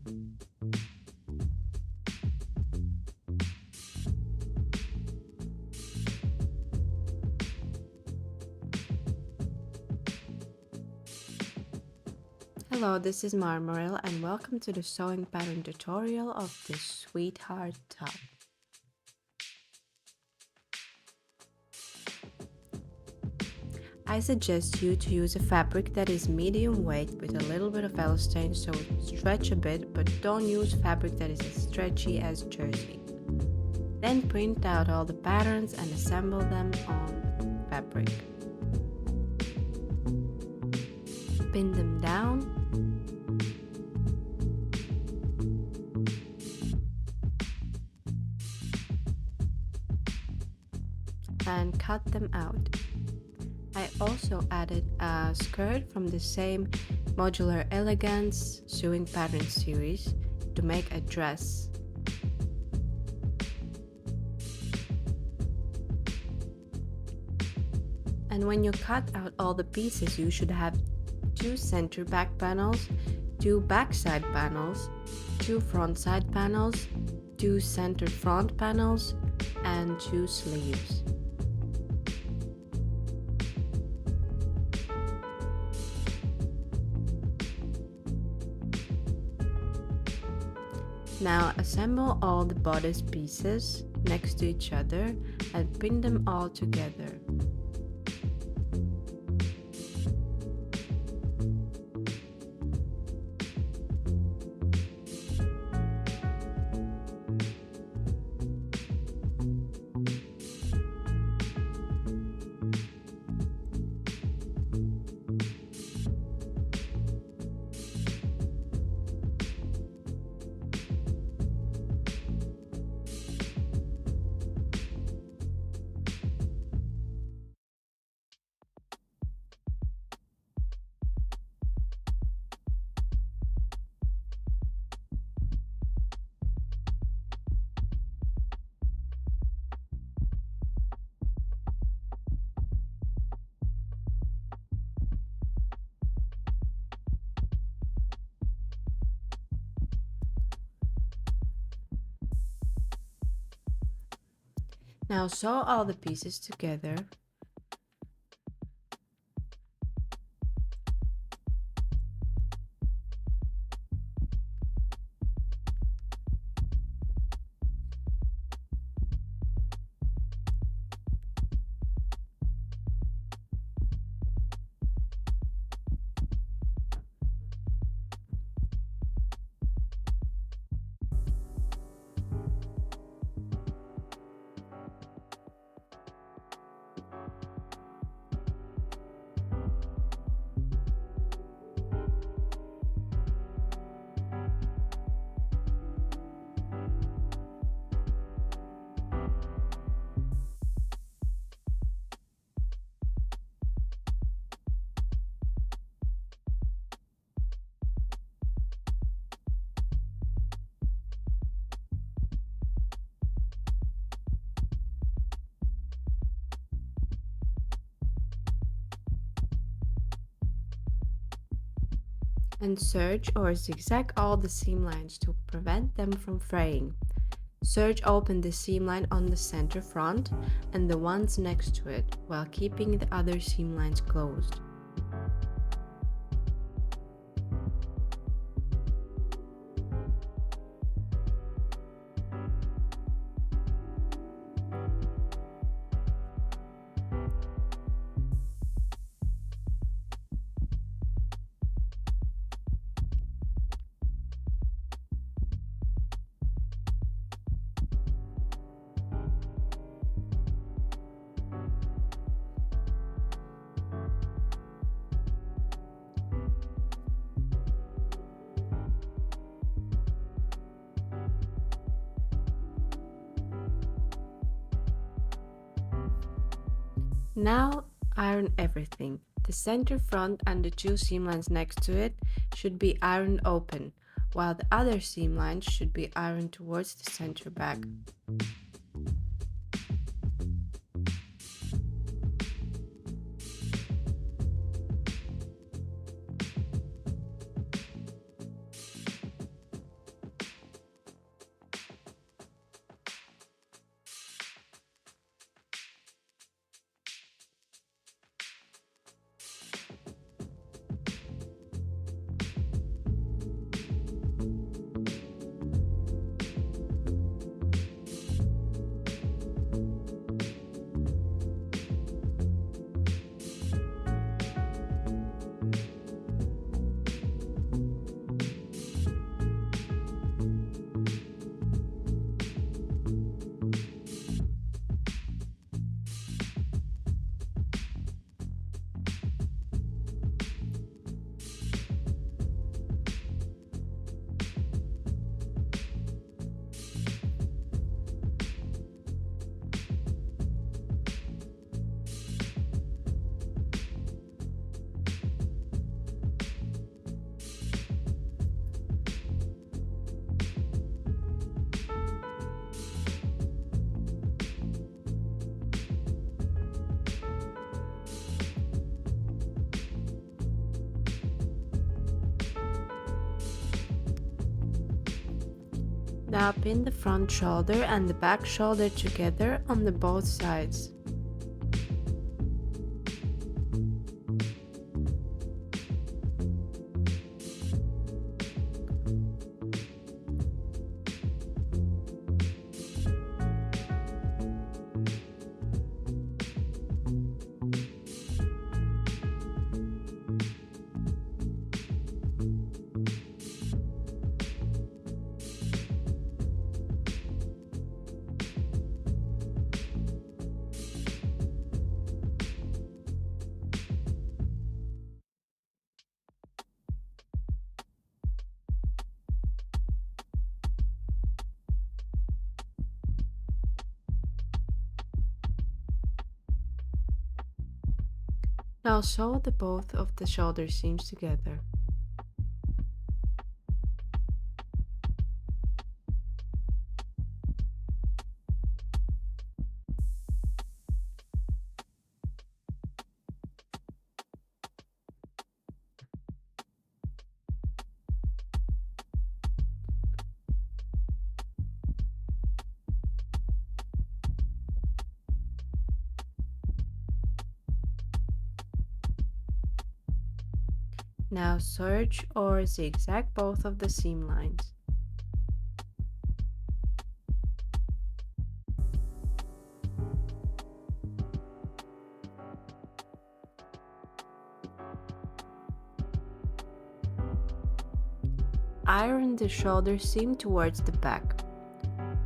Hello, this is Marmaril and welcome to the sewing pattern tutorial of this sweetheart top. I suggest you to use a fabric that is medium weight with a little bit of elastane so it stretch a bit, but don't use fabric that is as stretchy as jersey. Then print out all the patterns and assemble them on fabric. Pin them down. And cut them out. I also added a skirt from the same Modular Elegance sewing pattern series to make a dress. And when you cut out all the pieces, you should have 2 center back panels, 2 back side panels, 2 front side panels, 2 center front panels, and 2 sleeves. Now assemble all the bodice pieces next to each other and pin them all together. Now sew all the pieces together. And serge or zigzag all the seam lines to prevent them from fraying. Serge open the seam line on the center front and the ones next to it, while keeping the other seam lines closed. Now iron everything. The center front and the 2 seam lines next to it should be ironed open, while the other seam lines should be ironed towards the center back. Now pin the front shoulder and the back shoulder together on the both sides. Now sew the both of the shoulder seams together. Now serge or zigzag both of the seam lines. Iron the shoulder seam towards the back,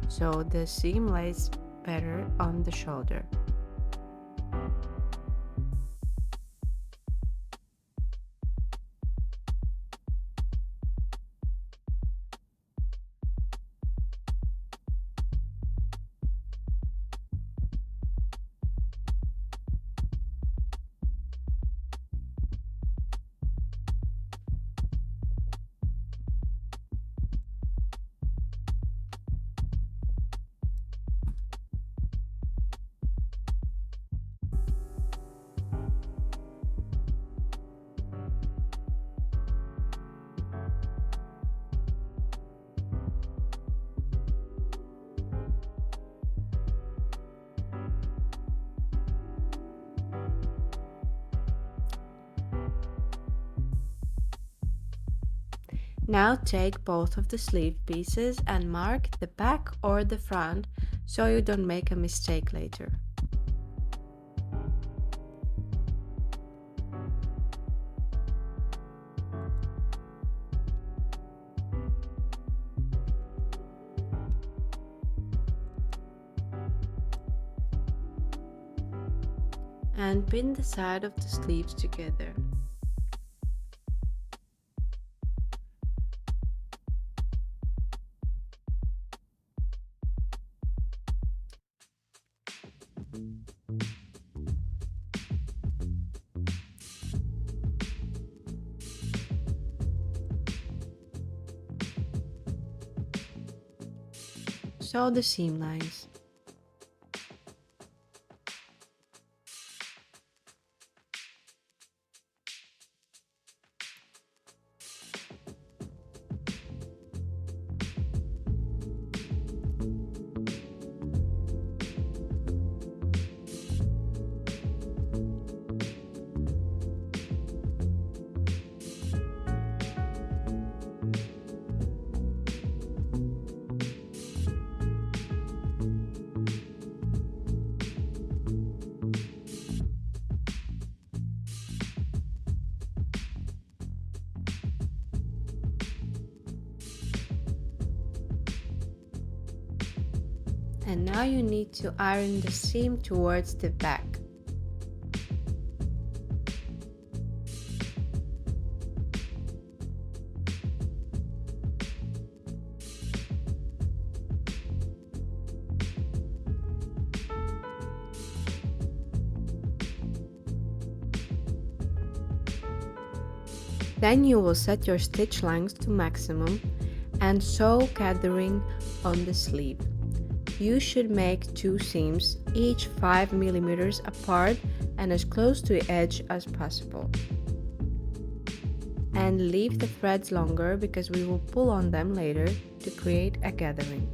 so the seam lays better on the shoulder. Now take both of the sleeve pieces and mark the back or the front so you don't make a mistake later. And pin the side of the sleeves together. Sew the seam lines. And now you need to iron the seam towards the back. Then you will set your stitch length to maximum and sew gathering on the sleeve. You should make 2 seams, each 5 mm apart and as close to the edge as possible. And leave the threads longer because we will pull on them later to create a gathering.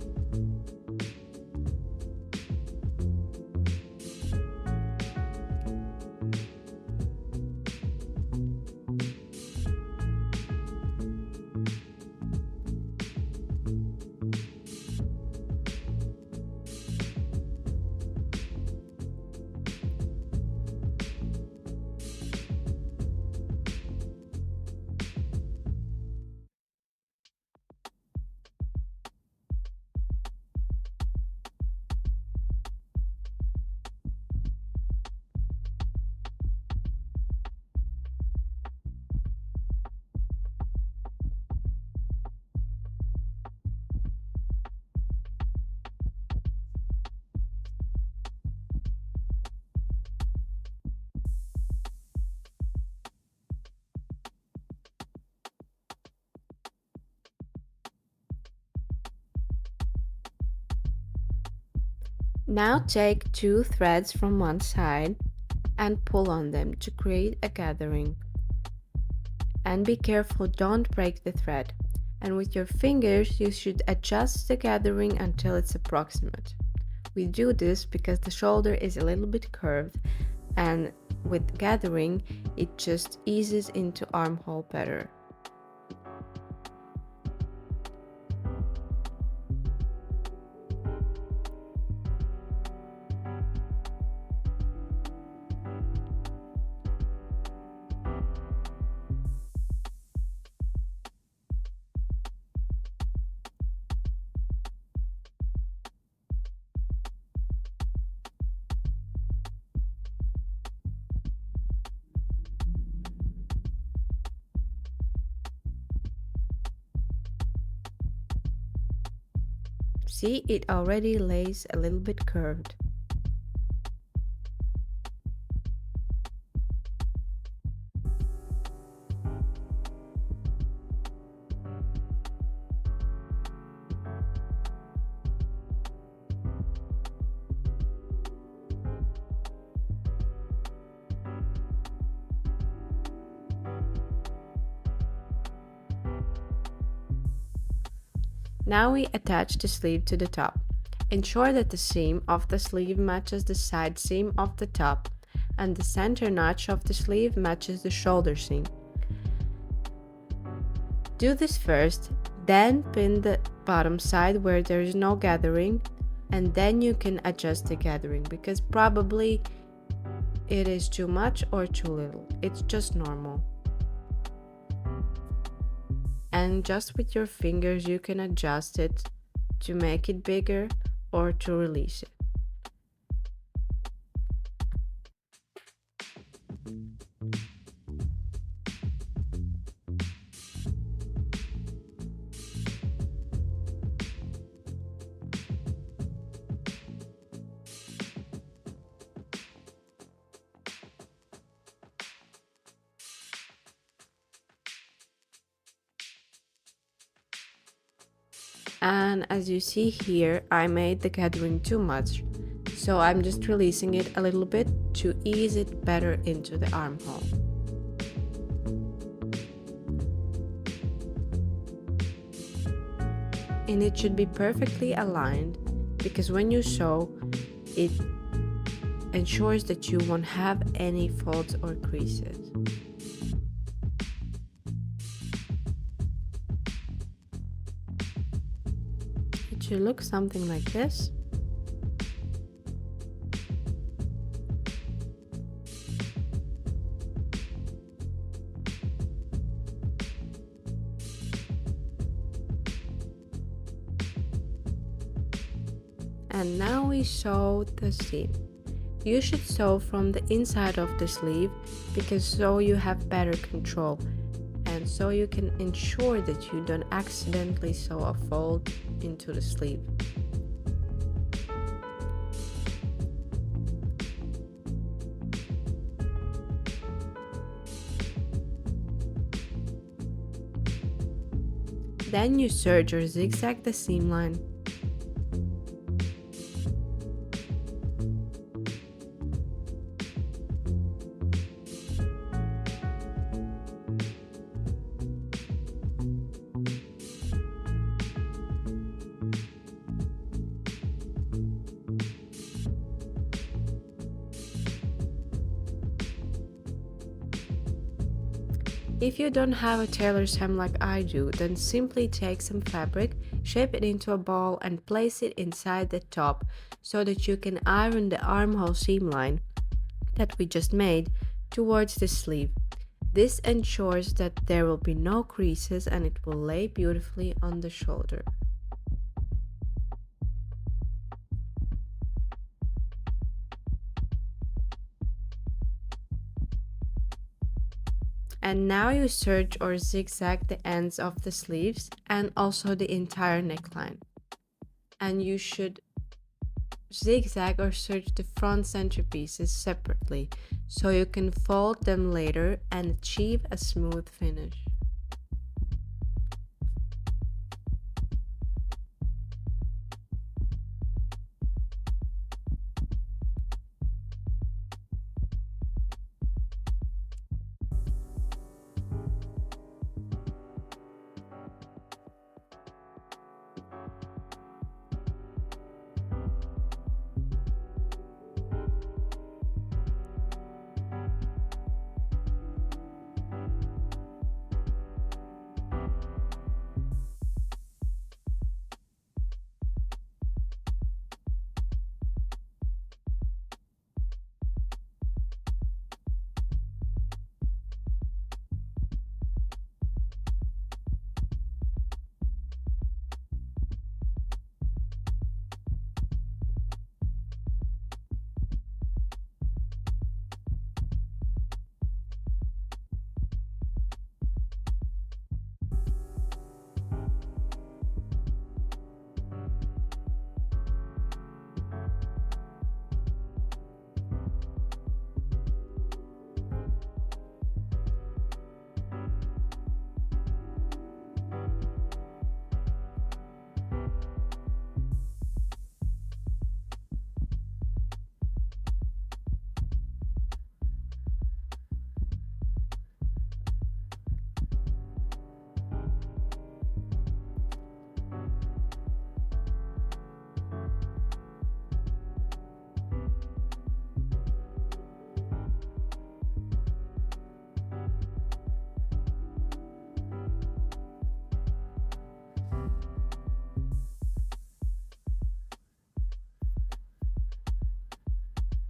Now take 2 threads from one side and pull on them to create a gathering. And be careful, don't break the thread. And with your fingers you should adjust the gathering until it's approximate. We do this because the shoulder is a little bit curved, and with gathering it just eases into armhole better. See, it already lays a little bit curved. Now we attach the sleeve to the top. Ensure that the seam of the sleeve matches the side seam of the top, and the center notch of the sleeve matches the shoulder seam. Do this first, then pin the bottom side where there is no gathering, and then you can adjust the gathering because probably it is too much or too little. It's just normal. And just with your fingers you can adjust it to make it bigger or to release it. And as you see here, I made the gathering too much, so I'm just releasing it a little bit to ease it better into the armhole. And it should be perfectly aligned because when you sew, it ensures that you won't have any folds or creases. It should look something like this. And now we sew the seam. You should sew from the inside of the sleeve because so you have better control and so you can ensure that you don't accidentally sew a fold into the sleeve. Then you serge or zigzag the seam line. If you don't have a tailor's hem like I do, then simply take some fabric, shape it into a ball and place it inside the top so that you can iron the armhole seam line that we just made towards the sleeve. This ensures that there will be no creases and it will lay beautifully on the shoulder. And now you serge or zigzag the ends of the sleeves and also the entire neckline. And you should zigzag or serge the front center pieces separately so you can fold them later and achieve a smooth finish.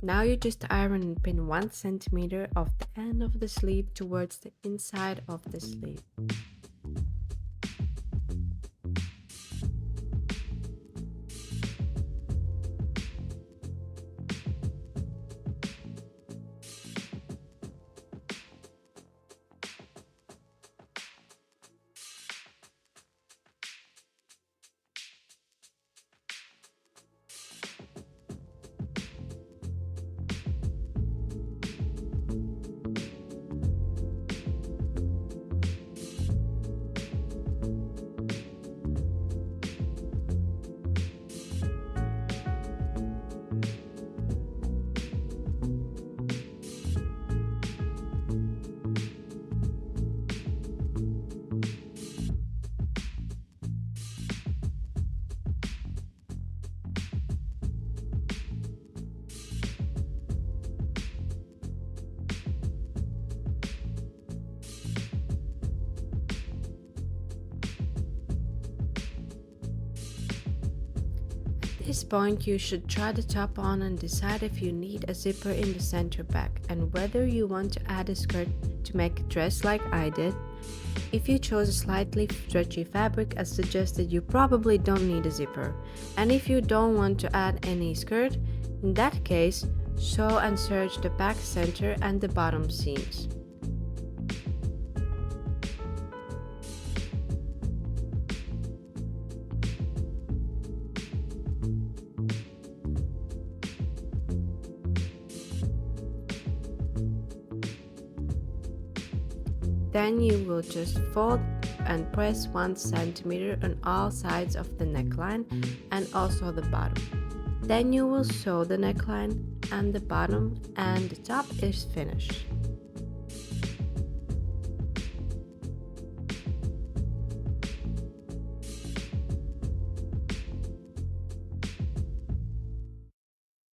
Now you just iron and pin 1 centimeter of the end of the sleeve towards the inside of the sleeve. At this point you should try the top on and decide if you need a zipper in the center back and whether you want to add a skirt to make a dress like I did. If you chose a slightly stretchy fabric as suggested, you probably don't need a zipper. And if you don't want to add any skirt, in that case, sew and serge the back center and the bottom seams. Then you will just fold and press 1 centimeter on all sides of the neckline and also the bottom. Then you will sew the neckline and the bottom and the top is finished.